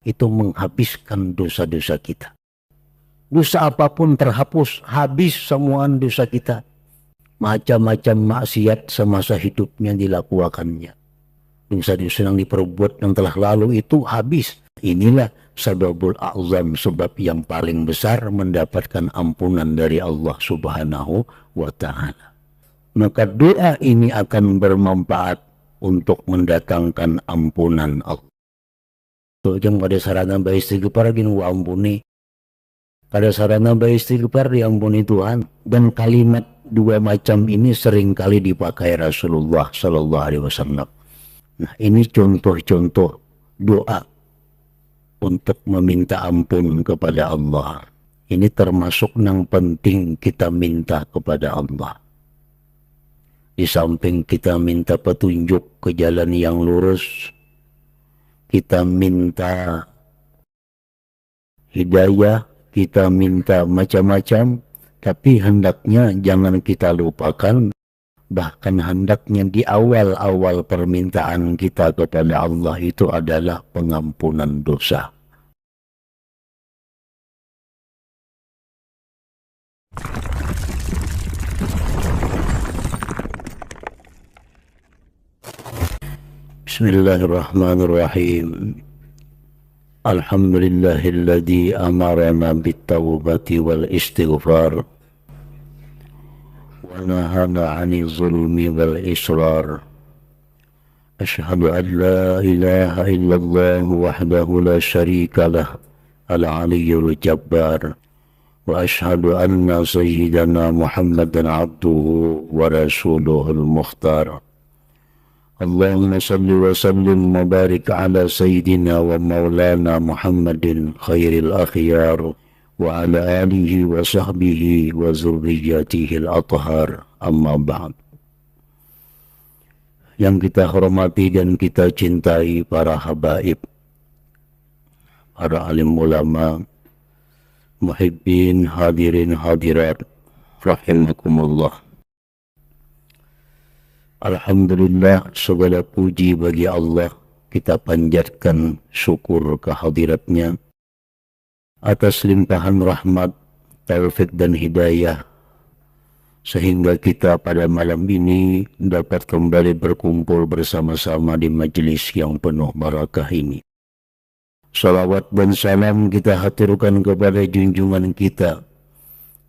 itu menghabiskan dosa-dosa kita. Dosa apapun terhapus, habis semua dosa kita. Macam-macam maksiat semasa hidupnya dilakukannya. Dosa-dosa yang diperbuat yang telah lalu itu habis. Inilah sababul a'zam, sebab yang paling besar mendapatkan ampunan dari Allah Subhanahu wa ta'ala. Maka doa ini akan bermanfaat untuk mendatangkan ampunan Allah. So, jangan pada sarana baik istighfar gini wa ampuni. Pada sarana baik istighfar diampuni Tuhan. Dan kalimat dua macam ini sering kali dipakai Rasulullah Sallallahu Alaihi Wasallam. Nah, ini contoh-contoh doa untuk meminta ampun kepada Allah. Ini termasuk yang penting kita minta kepada Allah. Di samping kita minta petunjuk ke jalan yang lurus, kita minta hidayah, kita minta macam-macam, tapi hendaknya jangan kita lupakan, bahkan hendaknya di awal-awal permintaan kita kepada Allah itu adalah pengampunan dosa. Bismillahirrahmanirrahim. Alhamdulillahilladzi amarana bittaubati wal istighfar wa nahana 'anil zulmi wal israr. Asyhadu an la ilaha illallah wahdahu la syarika lah al-'aliyyul jabbar wa asyhadu anna sayyidana Muhammadan 'abduhu wa rasuluhul mukhtar. Allahumma salli wa sallim wa barik ala sayyidina wa maulana Muhammadin khairil akhyar wa ala alihi wa sahbihi wa zurriyatihi al-athhar, amma ba'd. Yang kita hormati dan kita cintai para habaib, para alim ulama, muhibbin, hadirin hadirat, rahimakumullah. Alhamdulillah, segala puji bagi Allah, kita panjatkan syukur kehadiratnya atas limpahan rahmat, taufik dan hidayah, sehingga kita pada malam ini dapat kembali berkumpul bersama-sama di majelis yang penuh barakah ini. Salawat dan salam kita haturkan kepada junjungan kita,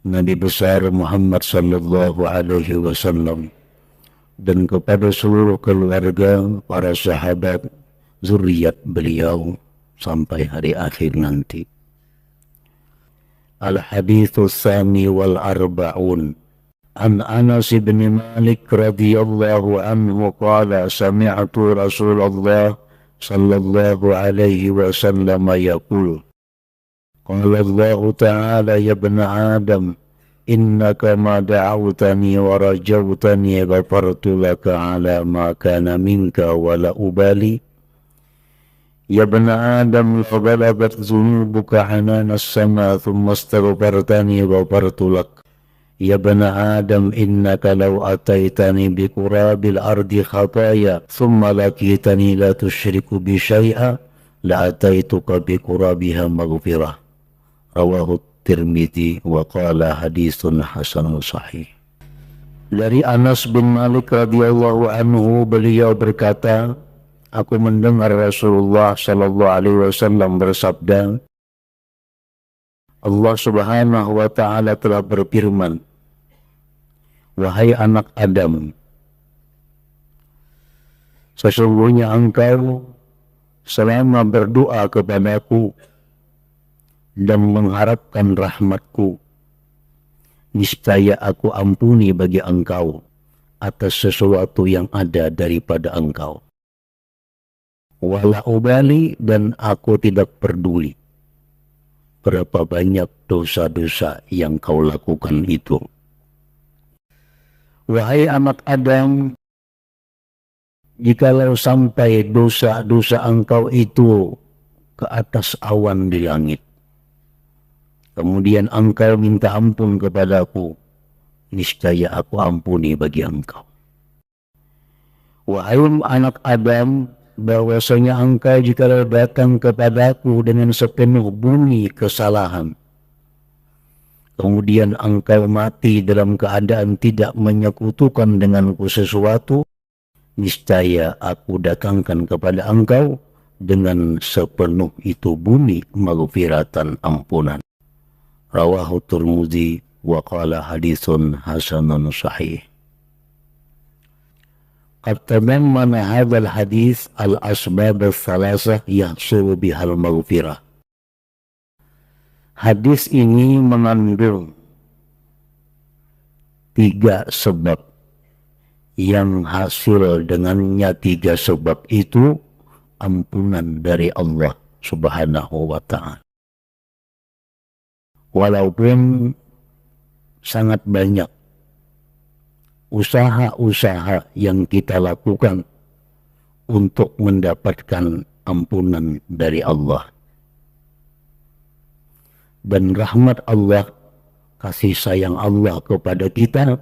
Nabi besar Muhammad sallallahu alaihi wasallam, dan kepada seluruh keluarga, para sahabat, zuriat beliau sampai hari akhir nanti. Al-hadithu tsani wal arba'un an Anas bin Malik radhiyallahu anhu qala sami'tu Rasulullah sallallahu alaihi wasallam yaqul qala Allah ta'ala ya ibna Adam innaka ma da'awtani wa rajawtani ghafartu laka ala ma kana minka wa la ubali. Ya bana Adam fagalabat dhunubuka hanana as-sama thumma astaghfartani ghafartu lak. Ya bana Adam innaka law ataitani bi qurabil ardi khataya thumma lakitani la tusyriku bi syai'a la ataituka bi qurabiha maghfirah. Rawahu Tirmidzi wa qala haditsun hasanun sahih. Dari Anas bin Malik radhiyallahu anhu, beliau berkata, aku mendengar Rasulullah sallallahu alaihi wasallam bersabda, Allah Subhanahu wa ta'ala telah berfirman, wahai anak Adam, sesungguhnya engkau selama berdoa kepadaku dan mengharapkan rahmatku, niscaya aku ampuni bagi engkau atas sesuatu yang ada daripada engkau. Wala ubali, dan aku tidak peduli berapa banyak dosa-dosa yang kau lakukan itu. Wahai anak Adam, jikalau sampai dosa-dosa engkau itu ke atas awan di langit, kemudian engkau minta ampun kepadaku, niscaya aku ampuni bagi engkau. Wahai anak Adam, bahwasanya engkau jika datang kepadaku dengan sepenuh bumi kesalahan, kemudian engkau mati dalam keadaan tidak menyekutukan denganku sesuatu, niscaya aku datangkan kepada engkau dengan sepenuh itu bumi maghfiratan, ampunan. Rawahu Tirmidzi wa qala haditsun hasanun sahih. Qad tadammana hadzal hadits al-asbab ats-tsalatsah yahsulu bihal maghfirah. Hadis ini mengandung 3 sebab yang hasil dengannya 3 sebab itu ampunan dari Allah Subhanahu wa ta'ala. Walaupun sangat banyak usaha-usaha yang kita lakukan untuk mendapatkan ampunan dari Allah. Dan rahmat Allah, kasih sayang Allah kepada kita,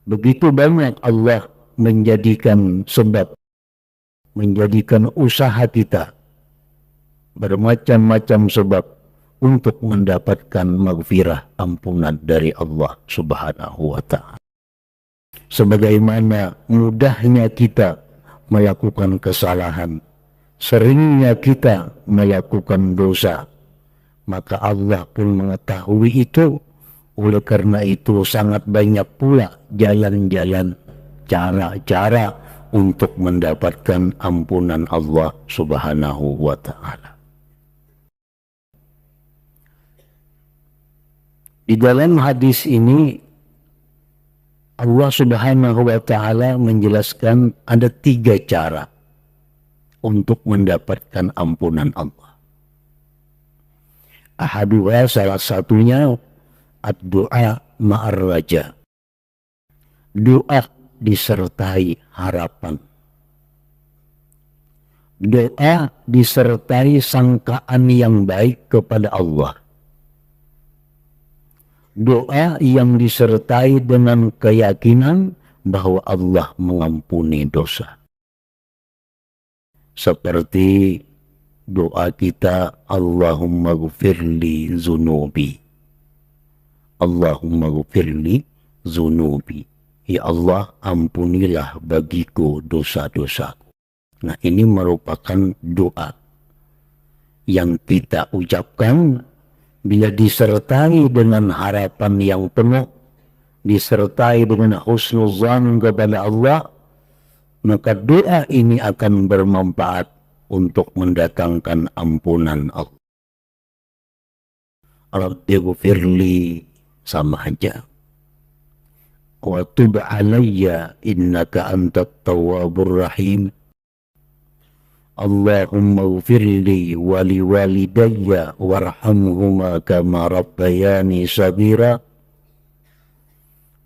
begitu banyak Allah menjadikan sebab, menjadikan usaha kita bermacam-macam sebab untuk mendapatkan maghfirah, ampunan dari Allah Subhanahu wa ta'ala. Sebagaimana mudahnya kita melakukan kesalahan, seringnya kita melakukan dosa, maka Allah pun mengetahui itu. Oleh karena itu sangat banyak pula jalan-jalan, cara-cara untuk mendapatkan ampunan Allah Subhanahu wa ta'ala. Di dalam hadis ini Allah Subhanahu wa ta'ala menjelaskan ada 3 cara untuk mendapatkan ampunan Allah. Ahaduha, salah satunya, ad-du'a ma'ar raja. Doa disertai harapan. Doa disertai sangkaan yang baik kepada Allah. Doa yang disertai dengan keyakinan bahwa Allah mengampuni dosa. Seperti doa kita, Allahumma ghfirli zunubi. Allahumma ghfirli zunubi. Ya Allah, ampunilah bagiku dosa-dosaku. Nah, ini merupakan doa yang kita ucapkan bila disertai dengan harapan yang penuh, disertai dengan husnuzan kepada Allah, maka doa ini akan bermanfaat untuk mendatangkan ampunan Allah. Rabbighfirli sama aja. Wa tub alayya innaka antat tawwabur rahim. Allahumma ghfirli wa liwalidayya warhamhuma kama rabbayani sabira.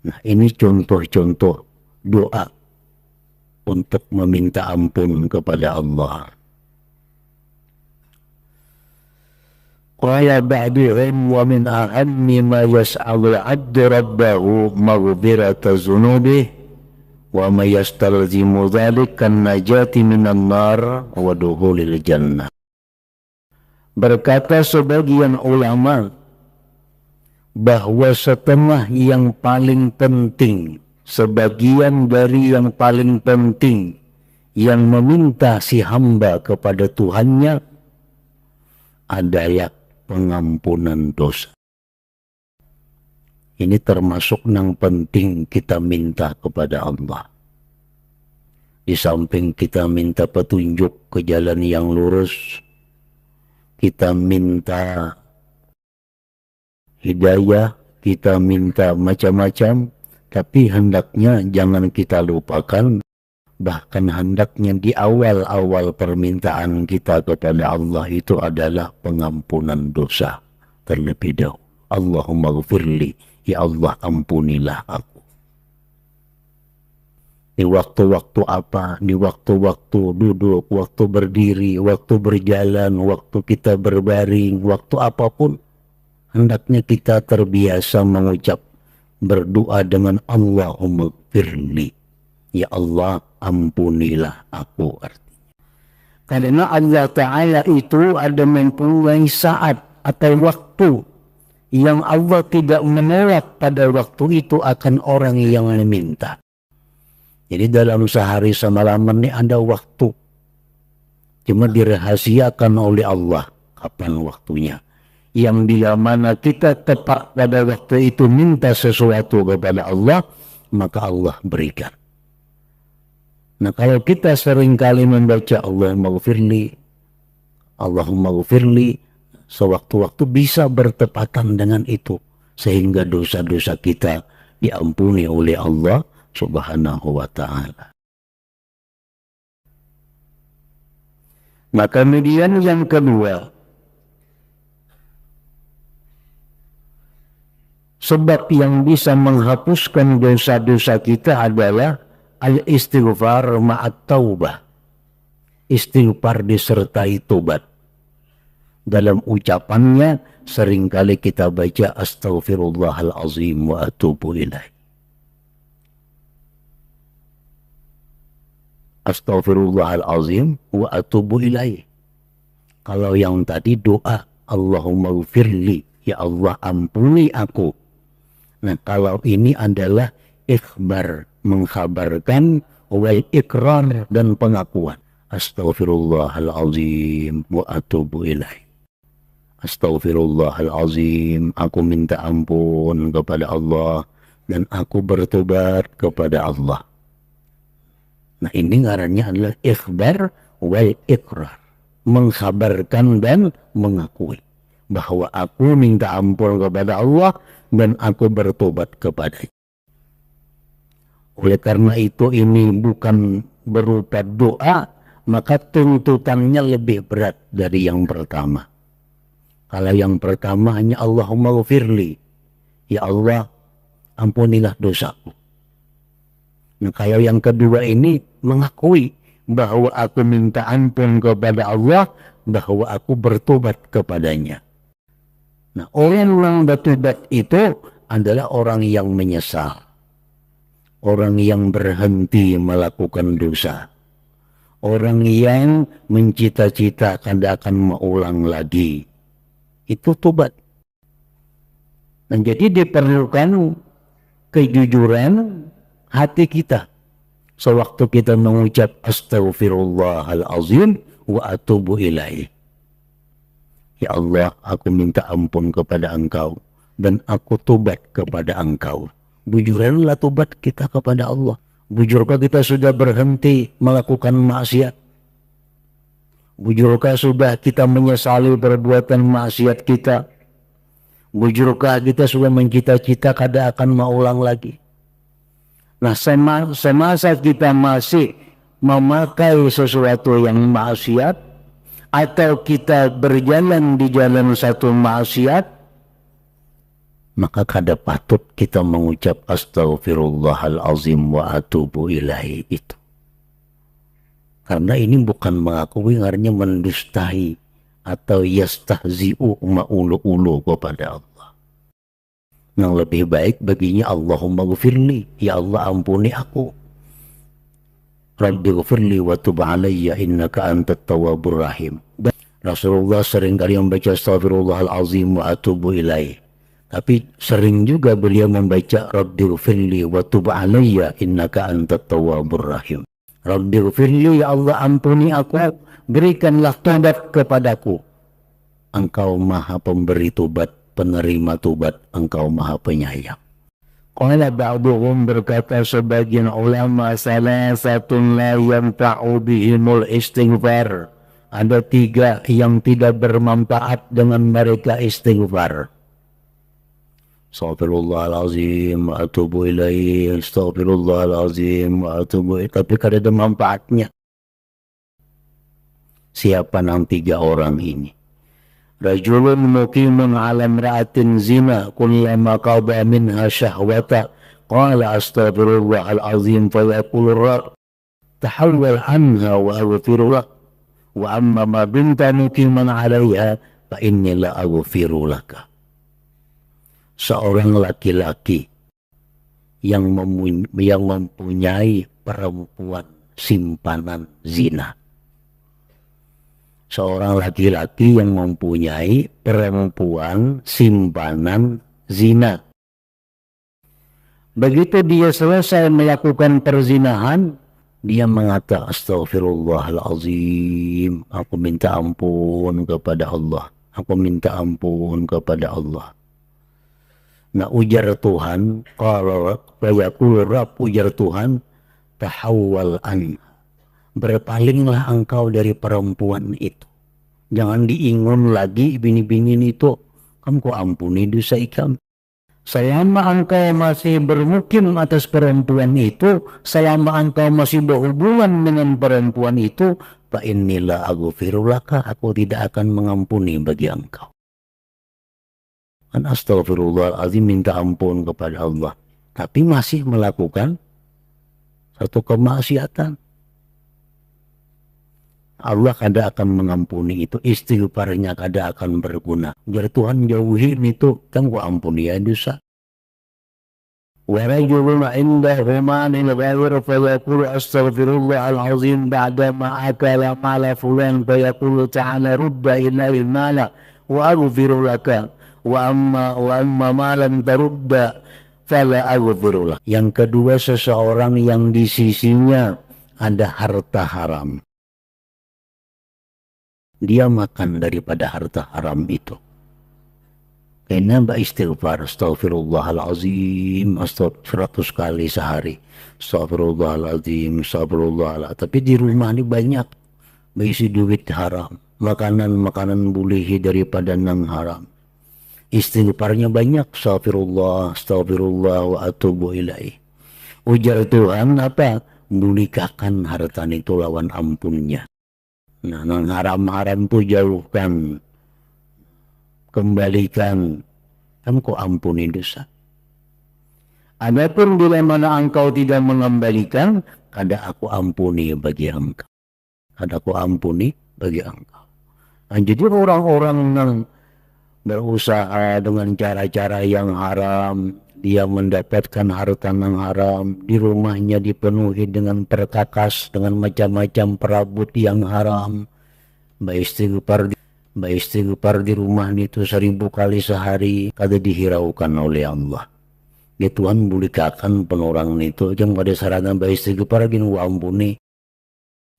Nah, ini contoh-contoh doa untuk meminta ampun kepada Allah. Qala ba'duhum wa min ahammi ma yas'alul 'abdu rabbahu maghfirata dhunubihi wa ma yastalzimu dzalika an-najati minan nar wa dukhulil jannah. Berkata sebagian ulama bahwa setengah yang paling penting, sebagian dari yang paling penting yang meminta si hamba kepada Tuhannya adalah pengampunan dosa. Ini termasuk yang penting kita minta kepada Allah. Di samping kita minta petunjuk ke jalan yang lurus, kita minta hidayah, kita minta macam-macam, tapi hendaknya jangan kita lupakan, bahkan hendaknya di awal-awal permintaan kita kepada Allah itu adalah pengampunan dosa terlebih dahulu. Allahumma ghfirli, ya Allah ampunilah aku. Di waktu-waktu apa? Di waktu-waktu duduk, waktu berdiri, waktu berjalan, waktu kita berbaring, waktu apapun, hendaknya kita terbiasa mengucap, berdoa dengan Allahumma ghfirli, ya Allah ampunilah aku. Artinya Karena Allah Ta'ala itu ada mempunyai saat atau waktu yang Allah tidak menolak pada waktu itu akan orang yang meminta. Jadi dalam sehari semalaman ini ada waktu, cuma dirahasiakan oleh Allah kapan waktunya. Yang bila mana kita tepat pada waktu itu minta sesuatu kepada Allah, maka Allah berikan. Nah, kalau kita seringkali membaca Allahumma ghfirli, sewaktu-waktu bisa bertepatan dengan itu, sehingga dosa-dosa kita diampuni oleh Allah Subhanahu wa ta'ala. Nah, kemudian yang kedua, sebab yang bisa menghapuskan dosa-dosa kita adalah al-istighfar ma'at taubah. Istighfar disertai tobat. Dalam ucapannya seringkali kita baca astaghfirullahalazim wa atubu ilaih. Astaghfirullahalazim wa atubu ilaih. Kalau yang tadi doa Allahumma ghfirli, ya Allah ampuni aku. Nah, kalau ini adalah ikhbar, mengkhabarkan, wal ikrar dan pengakuan. Astaghfirullahalazim wa atubu ilaih. Astaghfirullahalazim, aku minta ampun kepada Allah dan aku bertobat kepada Allah. Nah, ini ngarannya adalah ikhbar wal ikrar, mengkhabarkan dan mengakui bahwa aku minta ampun kepada Allah dan aku bertobat kepadanya. Oleh karena itu ini bukan berupa doa, maka tuntutannya lebih berat dari yang pertama. Kalau yang pertama hanya Allahumma ghfirli, ya Allah ampunilah dosaku. Nah, kalau yang kedua ini mengakui bahwa aku minta ampun kepada Allah, bahwa aku bertobat kepadanya. Nah, orang yang bertobat itu adalah orang yang menyesal. Orang yang berhenti melakukan dosa. Orang yang mencita-citakan akan mengulang lagi. Itu tobat. Dan jadi diperlukan kejujuran hati kita. Sewaktu kita mengucap astaghfirullahalazim wa atubu ilaih. Ya Allah, aku minta ampun kepada Engkau dan aku tobat kepada Engkau. Bujurkanlah tobat kita kepada Allah. Bujurkah kita sudah berhenti melakukan maksiat? Bujurkah sudah kita menyesali perbuatan maksiat kita? Bujurkah kita sudah mencita-cita kada akan mengulang lagi? Nah, semasa kita masih memakai sesuatu yang maksiat, atau kita berjalan di jalan satu maksiat, maka kada patut kita mengucap astaghfirullahalazim wa atubu ilaih itu. Karena ini bukan mengakui, artinya mendustai atau yastahzi'u ma'ulu-ulu kepada Allah. Yang lebih baik baginya Allahumma ghfirli, ya Allah ampuni aku. Rabbi ghfirli wa tub alayya innaka antat tawwabur rahim. Rasulullah sering kali membaca astaghfirullahalazim wa atubu ilaih. Tapi sering juga beliau membaca Rabbi ghfirli wa tub alayya innaka antat tawwabur rahim. Rabbi ghfirli, ya Allah ampuni aku, berikanlah tobat kepadaku. Engkau maha pemberi tobat, penerima tobat, engkau maha penyayang. Qala ba'duhum, berkata sebagian ulama, salasatun la yamta'u bihimul istighfar. Ada tiga yang tidak bermanfaat dengan mereka istighfar. Astaghfirullahalazim wa atubu ilaih, astaghfirullahalazim wa atubu ilaih, tapi kada ada manfaatnya. Siapa nang tiga orang ini? Rajulun muqimun ala imra'atin zina kullama qada minha syahwata qala astaghfirullahalazim fa yaqulu tahawwal anha wa aghfirullah wa amma ma binta muqiman 'alayha fa inni la aghfiru laka. Seorang laki-laki yang mempunyai perempuan simpanan zina. seorang laki-laki yang mempunyai perempuan simpanan zina. Begitu dia selesai melakukan perzinahan, dia mengatakan astagfirullahalazim, aku minta ampun kepada Allah, aku minta ampun kepada Allah. Nah, ujar Tuhan, kalau ujar Tuhan, tahawwal an, berpalinglah engkau dari perempuan itu, jangan diingun lagi bini-bini itu, kamu kok ampuni dosa ikam. Selama engkau masih bermukim atas perempuan itu, selama engkau masih berhubungan dengan perempuan itu, fa innila aghfirulaka, aku tidak akan mengampuni bagi engkau. Kan astagfirullahaladzim, minta ampun kepada Allah, tapi masih melakukan satu kemaksiatan. Allah kada akan mengampuni itu, istighfarnya kada akan berguna. Biar Tuhan jauhin itu, kan gua ampuni ya dosa. ورجل عنده مال غير فيقول استغفر الله العظيم بعدما اكل مال فلان فيقول تعالى رد الي المال واغفر لك واما ما لم ترد فلا اغفر لك. Yang kedua, seseorang yang di sisinya ada harta haram, dia makan daripada harta haram itu. Kena istighfar, astagfirullahalazim, 100 kali sehari, astagfirullahalazim, astagfirullahalazim. Tapi di rumah ini banyak berisi duit haram, makanan bulihi daripada nang haram. Istighfarnya banyak, astagfirullah, astagfirullah wa atubu ilaih. Ujar Tuhan apa? Mulikakan harta itu lawan ampunnya. Nah, nang haram-haram itu jauhkan, kembalikan, kamu kok ampuni dosa. Adapun bila mana engkau tidak mengembalikan, kada aku ampuni bagi engkau, kada aku ampuni bagi engkau. Nah, jadi orang-orang yang berusaha dengan cara-cara yang haram, dia mendapatkan harta yang haram, di rumahnya dipenuhi dengan perkakas, dengan macam-macam perabot yang haram, istighfar di rumah itu 1000 kali sehari, kada dihiraukan oleh Allah. Ya Tuhan bulikakan penorang itu, jam kada sarana istighfar gini wa ampuni,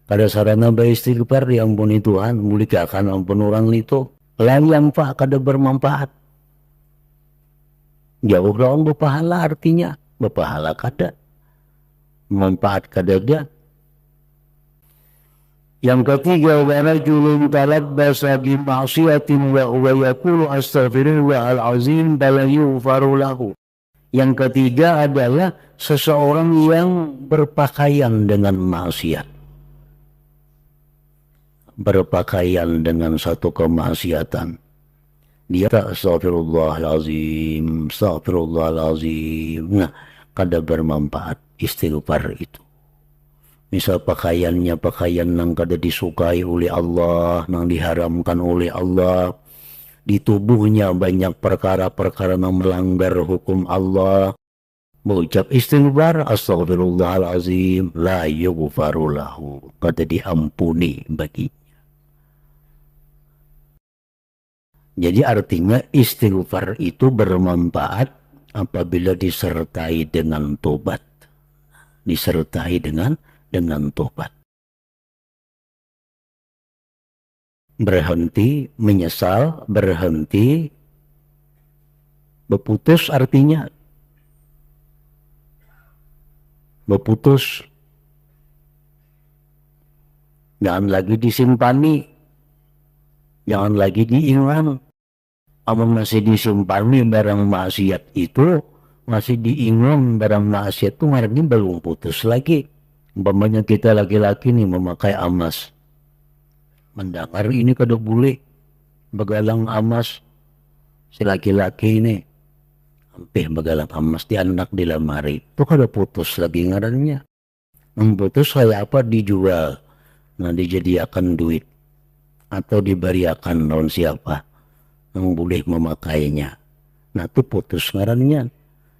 kada sarana istighfar diampuni Tuhan, bulikakan penorang itu. Yang pak kada bermanfaat, jauh lawan berpahala, artinya berpahala kada, manfaat kada ada. Yang ketiga, warajulun talabbasa bi ma'siyatin wa huwa yaqulu astaghfirullahalazim fala yughfaru lahu. Yang ketiga adalah seseorang yang berpakaian dengan maksiat, berpakaian dengan satu kemaksiatan. Dia astagfirullahalazim, astagfirullahalazim. Nah, kada bermanfaat istighfar itu. Misal pakaiannya pakaian yang kada disukai oleh Allah, yang diharamkan oleh Allah. Di tubuhnya banyak perkara-perkara yang melanggar hukum Allah. Mengucap istighfar, astagfirullahalazim, la yughfaru lahu, kada diampuni baginya. Jadi artinya istighfar itu bermanfaat apabila disertai dengan tobat. Disertai dengan tobat. Berhenti, menyesal, berhenti, berputus artinya. Berputus. Jangan lagi disimpani. Jangan lagi diingat. Amun masih disimpani barang maksiat itu, masih diingat barang maksiat itu, ini belum putus lagi. Umpamanya kita laki-laki nih memakai emas, mendengar ini kada boleh begalang emas, si laki-laki ini hampir begalang emas di anak di lemari, itu kada putus lagi ngarannya. Putus kayak apa? Dijual, nah dijadikan duit atau diberiakan non siapa yang boleh memakainya, nah itu putus ngarannya.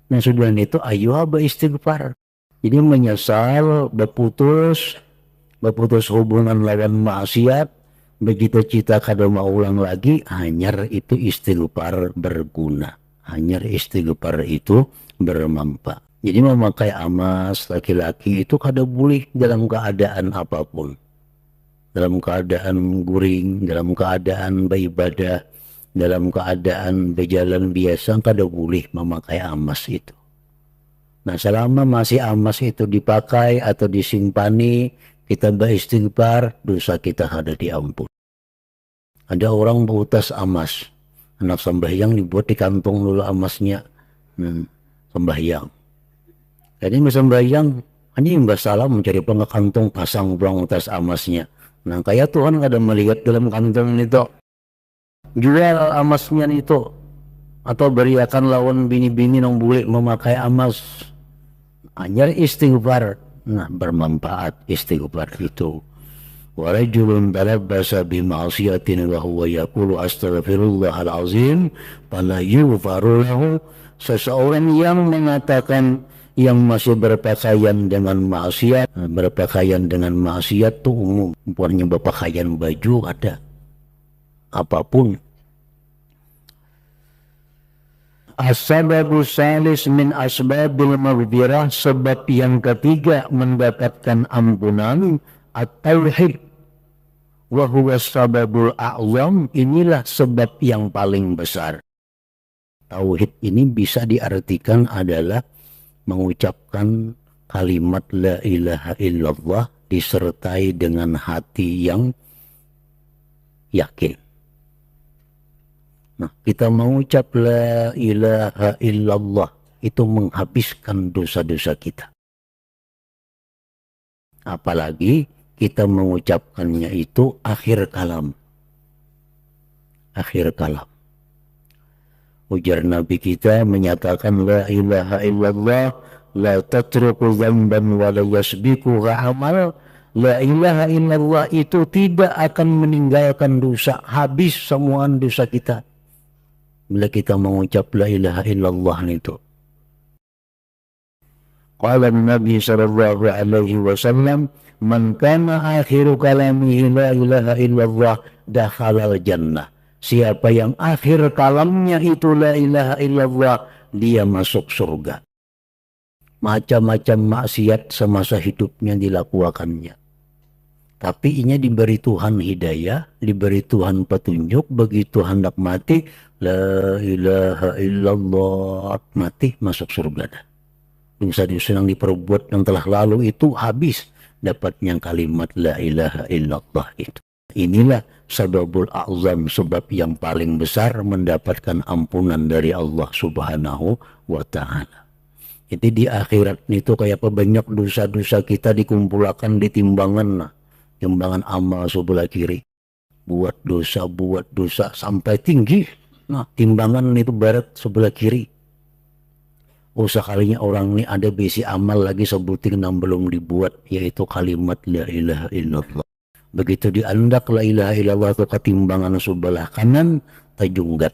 Nah sudah itu ayo aba istighfar. Jadi menyesal, berputus hubungan lawan maksiat, begitu kita kada mau ulang lagi, hanyar itu istighfar berguna, hanyar istighfar itu bermanfaat. Jadi memakai amas laki-laki itu kada boleh dalam keadaan apapun, dalam keadaan guring, dalam keadaan beribadah, dalam keadaan berjalan biasa kada boleh memakai amas itu. Nah, selama masih amas itu dipakai atau disimpani, kita beristighfar, dosa kita ada diampun. Ada orang bautas amas, anak sembahyang dibuat di kantong dulu amasnya, sembahyang. Jadi sembahyang hanya imbas salam mencari pelangak kantong pasang pulang atas amasnya. Nah, kayak Tuhan ada melihat dalam kantong itu, jual amasnya itu, atau beriakan lawan bini-bini yang boleh memakai amas. Hanya istighfar, nah bermanfaat istighfar itu. Wa rajulun talabbasa bi ma'siyatin wa huwa yaqulu astaghfirullahal azim fala yughfaru lahu. Seseorang yang mengatakan, yang masih berpakaian dengan maksiat, berpakaian dengan maksiat tuh umum, punya berpakaian baju ada apapun. As-sababu salis min asbabil maghfirah, sebab yang ketiga mendapatkan ampunan, at-tauhid wa huwa sababul a'zam, inilah sebab yang paling besar. Tauhid ini bisa diartikan adalah mengucapkan kalimat la ilaha illallah disertai dengan hati yang yakin. Nah, kita mengucap la ilaha illallah itu menghabiskan dosa-dosa kita. Apalagi kita mengucapkannya itu akhir kalam. Akhir kalam. Ujar Nabi kita menyatakan la ilaha illallah la tatruku dzamban wa la yasbiqu amal. La ilaha illallah itu tidak akan meninggalkan dosa, habis semua dosa kita bila kita mengucap la ilaha illallah itu. Qala Nabi sallallahu alaihi wasallam, man kana akhiru kalamihi la ilaha illallah dakhalal jannah. Siapa yang akhir kalamnya itu la ilaha illallah, dia masuk surga. Macam-macam maksiat semasa hidupnya dilakukannya, tapi ini diberi Tuhan hidayah, diberi Tuhan petunjuk, begitu hendak mati la ilaha illallah, mati masuk surga dah. Dosa-dosa yang diperbuat yang telah lalu itu habis, dapatnya kalimat la ilaha illallah itu. Inilah sababul a'zam, sebab yang paling besar mendapatkan ampunan dari Allah Subhanahu wa ta'ala. Jadi di akhirat itu kayak apa, banyak dosa-dosa kita dikumpulkan di timbangan, timbangan amal sebelah kiri. Buat dosa sampai tinggi. Nah, timbangan itu barat sebelah kiri. Oh, sekalinya orang ini ada besi amal lagi sebuting yang belum dibuat, yaitu kalimat la ilaha illallah. Begitu diandak la ilaha illallah itu ke timbangan sebelah kanan, tajunggat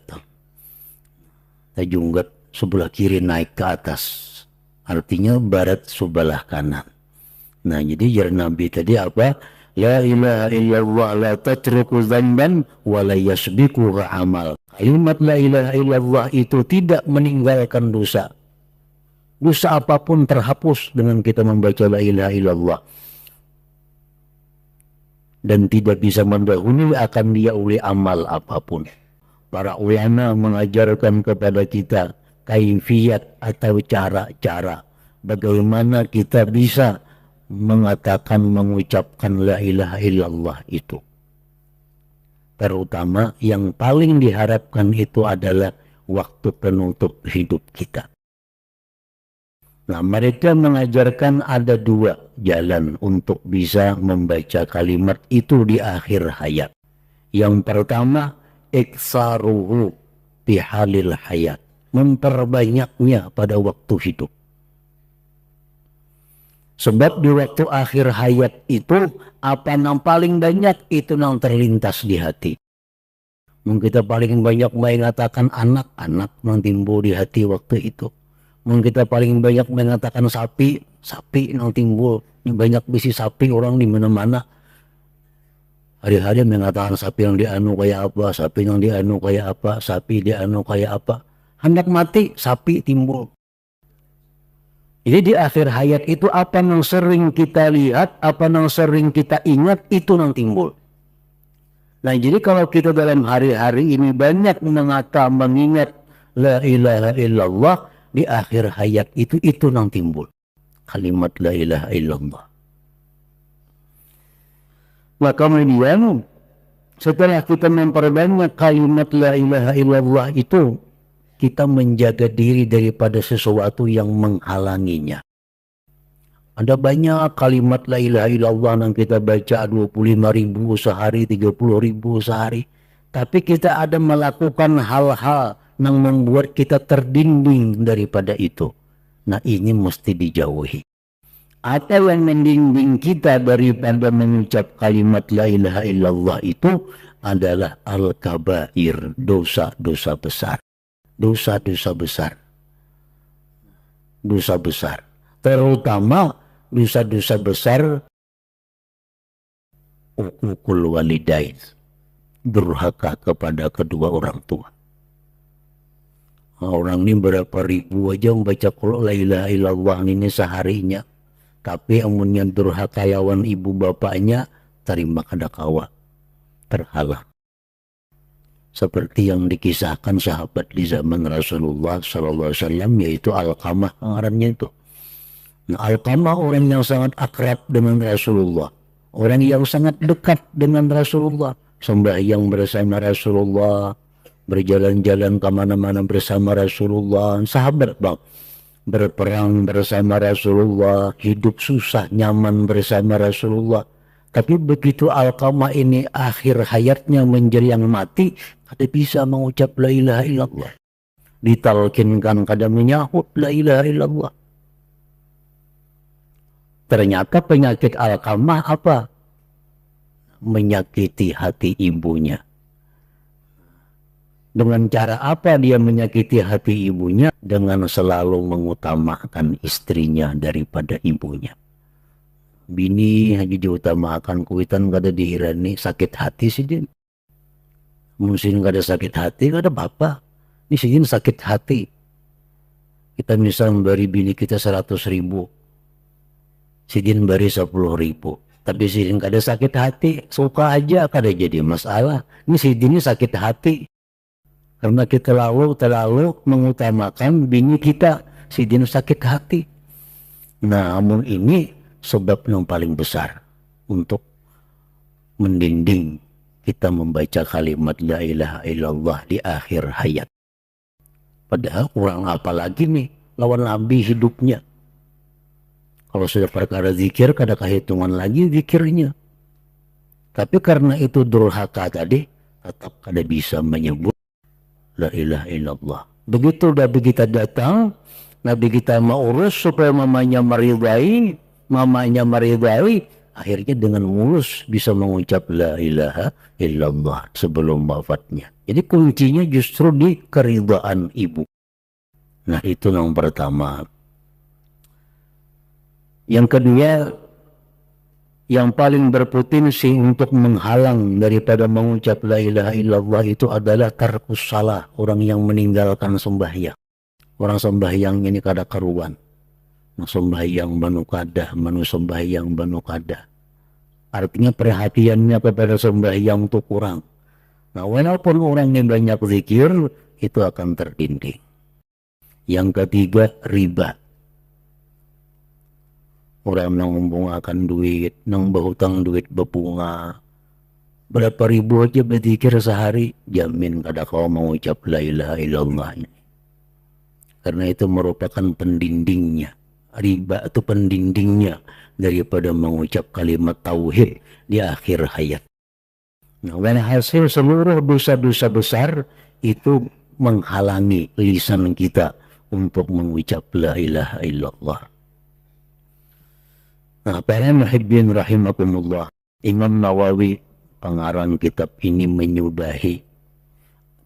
sebelah kiri naik ke atas, artinya barat sebelah kanan. Nah, jadi jar Nabi tadi apa? La ilaha illallah la tatruku dzamban wa la yasbiqu amal. Kalimat la ilaha illallah itu tidak meninggalkan dosa. Dosa apapun terhapus dengan kita membaca la ilaha illallah, dan tidak bisa mendahului akan dia oleh amal apapun. Para ulama mengajarkan kepada kita kaifiyat atau cara-cara bagaimana kita bisa mengatakan, mengucapkan la ilaha illallah itu. Terutama yang paling diharapkan itu adalah waktu penutup hidup kita. Nah, mereka mengajarkan ada dua jalan untuk bisa membaca kalimat itu di akhir hayat. Yang pertama, iksaruhu bihalil hayat, memperbanyaknya pada waktu hidup. Sebab di waktu akhir hayat itu, apa yang paling banyak itu yang terlintas di hati. Mungkin kita paling banyak mengatakan anak-anak yang timbul di hati waktu itu. Mungkin kita paling banyak mengatakan sapi yang timbul. Banyak bisi sapi orang di mana-mana. Hari-hari mengatakan sapi yang dianu kayak apa, sapi yang dianu kayak apa, sapi dianu kayak apa. Hendak mati, sapi timbul. Jadi di akhir hayat itu apa yang sering kita lihat, apa yang sering kita ingat, itu yang timbul. Nah jadi kalau kita dalam hari-hari ini banyak mengingat la ilaha illallah, di akhir hayat itu yang timbul. Kalimat la ilaha illallah. Maka kemudian setelah kita memperbanyak kalimat la ilaha illallah itu, kita menjaga diri daripada sesuatu yang menghalanginya. Ada banyak kalimat la ilaha illallah yang kita baca 25.000 sehari, 30.000 sehari. Tapi kita ada melakukan hal-hal yang membuat kita terdinding daripada itu. Nah ini mesti dijauhi. Atau yang mendinding kita daripada mengucap kalimat la ilaha illallah itu adalah al-kabair, dosa-dosa besar. Dosa-dosa besar. Dosa besar. Terutama dosa-dosa besar uququl walidain, durhaka kepada kedua orang tua. Orang ini berapa ribu aja membaca qul la ilaha illallah ini seharinya, tapi amunnya durhaka yawan ibu bapaknya, terima kada kawa, terhalang. Seperti yang dikisahkan sahabat di zaman Rasulullah SAW, yaitu Alqamah ngarannya itu. Nah, Alqamah orang yang sangat akrab dengan Rasulullah, orang yang sangat dekat dengan Rasulullah, sembahyang bersama Rasulullah, berjalan-jalan kemana-mana bersama Rasulullah, sahabat bang, berperang bersama Rasulullah, hidup susah nyaman bersama Rasulullah. Tapi begitu Alqamah ini akhir hayatnya menjelang mati, kada bisa mengucap la ilaha illallah, ditalkinkan kada menyahut la ilaha illallah. Ternyata penyakit Alqamah apa? Menyakiti hati ibunya. Dengan cara apa dia menyakiti hati ibunya? Dengan selalu mengutamakan istrinya daripada ibunya. Bini hanya diutamakan, kuitan kada dihirani, sakit hati sih dia. Mungkin kada sakit hati, kada apa-apa. Ini sih sakit hati. Kita misal memberi bini kita 100.000, sidin beri 10.000. Tapi sidin kada sakit hati, suka aja, kada jadi masalah. Ini sidin ini sakit hati. Karena kita terlalu mengutamakan bini kita, sidin sakit hati. Nah, namun ini sebab yang paling besar untuk mendinding kita membaca kalimat la ilaha illallah di akhir hayat. Padahal kurang apa lagi nih lawan Nabi hidupnya. Kalau sudah perkara zikir, kada kehitungan lagi zikirnya. Tapi karena itu durhaka tadi, tetap kada bisa menyebut la ilaha illallah. Begitu Nabi kita datang, Nabi kita mau urus supaya mamanya meridai, akhirnya dengan mulus bisa mengucap la ilaha illallah sebelum wafatnya. Jadi kuncinya justru di keridhaan ibu. Nah itu yang pertama. Yang kedua, yang paling berpotensi untuk menghalang daripada mengucap la ilaha illallah itu adalah tarkus salah, orang yang meninggalkan sembahyang. Orang sembahyang ini kada karuan. Sembahyang banu kada, manu sembahyang banu kada. Artinya perhatiannya kepada sembahyang itu kurang. Nah walaupun orang yang banyak zikir, itu akan terdinding. Yang ketiga, riba. Orang yang membungakan duit, yang berhutang duit berbunga, berapa ribu aja berzikir sehari, jamin kada kau mengucap la ilaha illallah. Karena itu merupakan pendindingnya. Riba itu pendindingnya daripada mengucap kalimat tauhid di akhir hayat. Nah, hasil seluruh dosa-dosa besar itu menghalangi lisan kita untuk mengucap la ilaha illallah. Nah, para muhibbin rahimakumullah, Imam Nawawi pengarang kitab ini menyudahi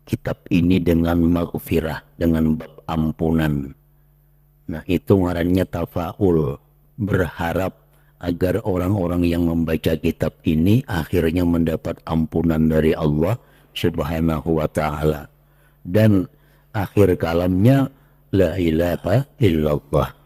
kitab ini dengan maghfirah, dengan ampunan. Nah itu ngarannya tafaul, berharap agar orang-orang yang membaca kitab ini akhirnya mendapat ampunan dari Allah Subhanahu wa taala, dan akhir kalamnya la ilaha illallah.